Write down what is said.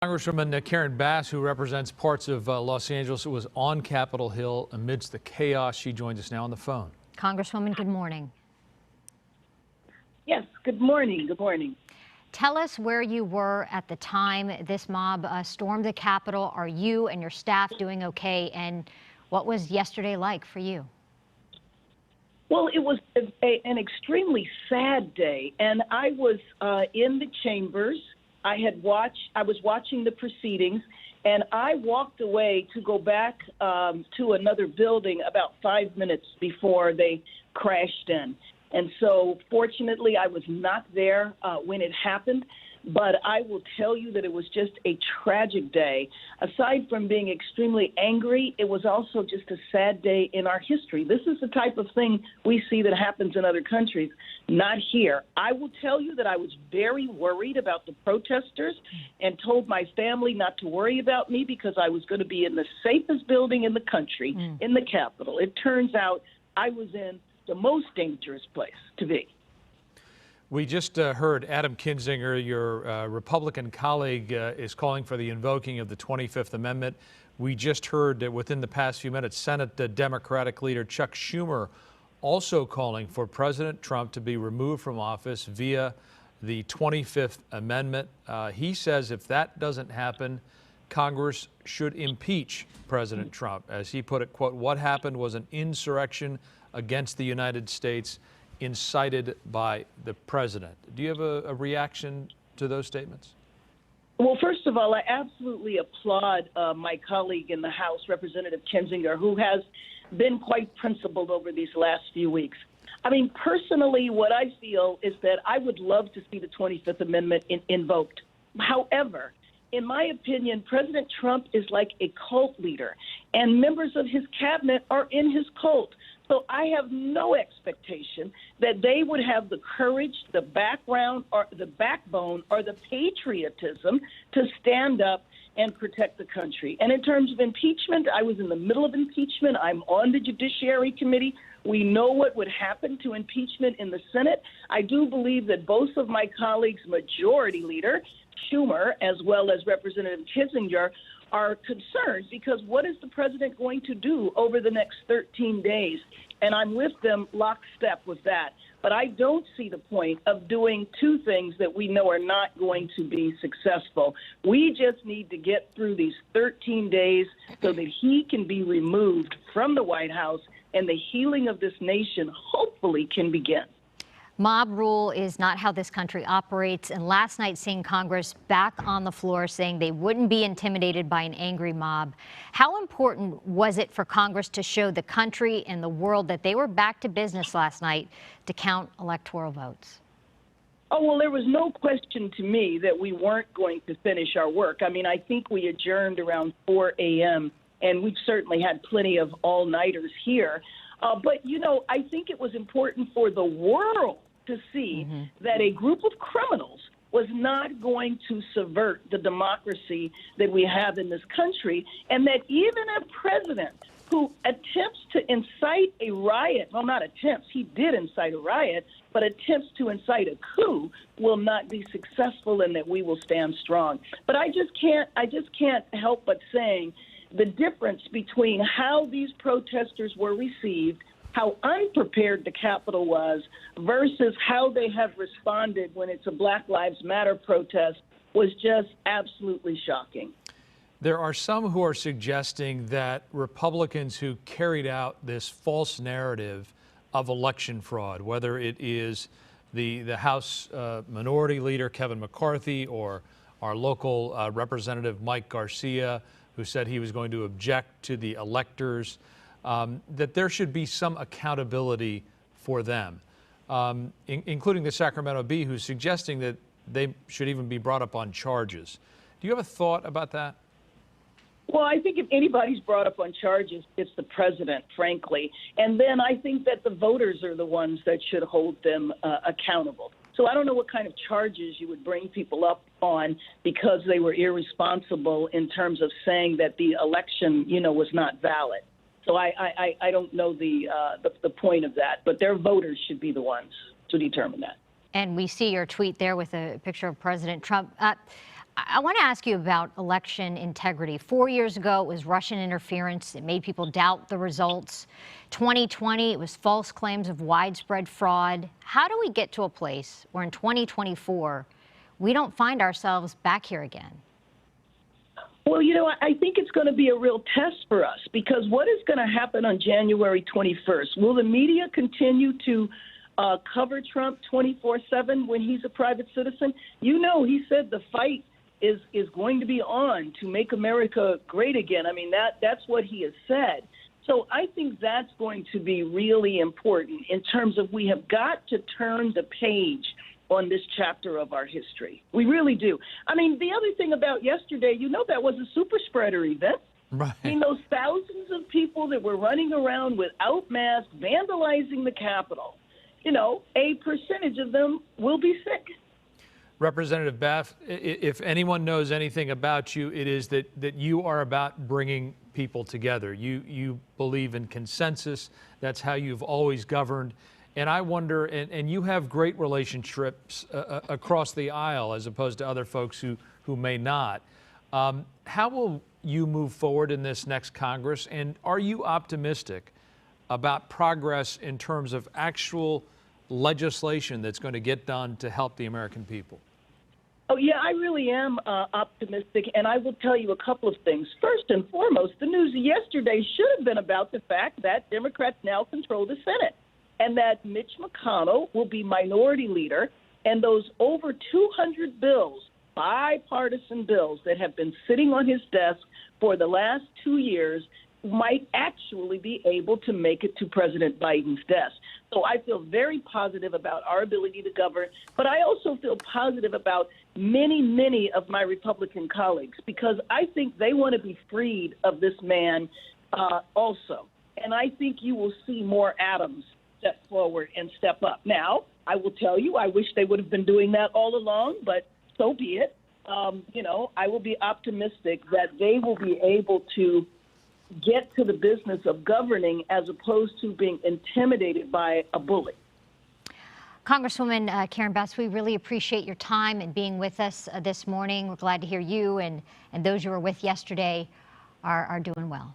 Congresswoman Karen Bass, who represents parts of Los Angeles, was on Capitol Hill amidst the chaos. She joins us now on the phone. Congresswoman, good morning. Yes, good morning. Good morning. Tell us where you were at the time this mob stormed the Capitol. Are you and your staff doing okay? And what was yesterday like for you? Well, it was an extremely sad day, and I was in the chambers. I was watching the proceedings, and I walked away to go back to another building about 5 minutes before they crashed in. And so, fortunately, I was not there when it happened. But I will tell you that it was just a tragic day. Aside from being extremely angry, it was also just a sad day in our history. This is the type of thing we see that happens in other countries, not here. I will tell you that I was very worried about the protesters and told my family not to worry about me because I was going to be in the safest building in the country, in the Capitol. It turns out I was in the most dangerous place to be. We just heard Adam Kinzinger, your Republican colleague, is calling for the invoking of the 25th Amendment. We just heard that within the past few minutes, Senate Democratic leader Chuck Schumer also calling for President Trump to be removed from office via the 25th Amendment. He says if that doesn't happen, Congress should impeach President Trump. As he put it, quote, "What happened was an insurrection against the United States incited by the president." Do you have a reaction to those statements? Well, first of all, I absolutely applaud my colleague in the House, Representative Kinzinger, who has been quite principled over these last few weeks. I mean, personally, what I feel is that I would love to see the 25th Amendment invoked. However, in my opinion, President Trump is like a cult leader, and members of his cabinet are in his cult. So I have no expectation that they would have the courage, the background, or the backbone, or the patriotism to stand up and protect the country. And in terms of impeachment, I was in the middle of impeachment. I'm on the Judiciary Committee. We know what would happen to impeachment in the Senate. I do believe that both of my colleagues, Majority Leader Schumer, as well as Representative Kinzinger, are concerned because what is the president going to do over the next 13 days? And I'm with them lockstep with that. But I don't see the point of doing two things that we know are not going to be successful. We just need to get through these 13 days so that he can be removed from the White House and the healing of this nation hopefully can begin. Mob rule is not how this country operates. And last night, seeing Congress back on the floor saying they wouldn't be intimidated by an angry mob. How important was it for Congress to show the country and the world that they were back to business last night to count electoral votes? Oh, well, there was no question to me that we weren't going to finish our work. I mean, I think we adjourned around 4 a.m., and we've certainly had plenty of all-nighters here. But, you know, I think it was important for the world to see that a group of criminals was not going to subvert the democracy that we have in this country, and that even a president who attempts to incite a riot, well, not attempts, he did incite a riot, but attempts to incite a coup will not be successful, and that we will stand strong. But I just can't help but saying the difference between how these protesters were received, how unprepared the Capitol was, versus how they have responded when it's a Black Lives Matter protest was just absolutely shocking. There are some who are suggesting that Republicans who carried out this false narrative of election fraud, whether it is the House Minority Leader Kevin McCarthy or our local Representative Mike Garcia, who said he was going to object to the electors, that there should be some accountability for them, including the Sacramento Bee, who's suggesting that they should even be brought up on charges. Do you have a thought about that? Well, I think if anybody's brought up on charges, it's the president, frankly. And then I think that the voters are the ones that should hold them accountable. So I don't know what kind of charges you would bring people up on because they were irresponsible in terms of saying that the election, you know, was not valid. So I don't know the point of that, but their voters should be the ones to determine that. And we see your tweet there with a picture of President Trump. I want to ask you about election integrity. 4 years ago, it was Russian interference. It made people doubt the results. 2020, it was false claims of widespread fraud. How do we get to a place where in 2024, we don't find ourselves back here again? Well, I think it's going to be a real test for us, because what is going to happen on January 21st? Will the media continue to cover Trump 24/7 when he's a private citizen? He said the fight is going to be on to make America great again. I mean, that's what he has said. So I think that's going to be really important in terms of we have got to turn the page on this chapter of our history. We really do. I mean, the other thing about yesterday, that was a super spreader event. Right. I mean, those thousands of people that were running around without masks, vandalizing the Capitol, a percentage of them will be sick. Representative Baff, if anyone knows anything about you, it is that you are about bringing people together. You believe in consensus. That's how you've always governed. And I wonder, and you have great relationships across the aisle as opposed to other folks who may not. How will you move forward in this next Congress? And are you optimistic about progress in terms of actual legislation that's going to get done to help the American people? Oh, yeah, I really am optimistic, and I will tell you a couple of things. First and foremost, the news yesterday should have been about the fact that Democrats now control the Senate and that Mitch McConnell will be minority leader, and those over 200 bills, bipartisan bills that have been sitting on his desk for the last 2 years might actually be able to make it to President Biden's desk. So I feel very positive about our ability to govern, but I also feel positive about many of my Republican colleagues, because I think they want to be freed of this man also. And I think you will see more Adams step forward and step up. Now, I will tell you, I wish they would have been doing that all along, but so be it. I will be optimistic that they will be able to get to the business of governing as opposed to being intimidated by a bully. Congresswoman Karen Bass, we really appreciate your time and being with us this morning. We're glad to hear you and those you were with yesterday are doing well.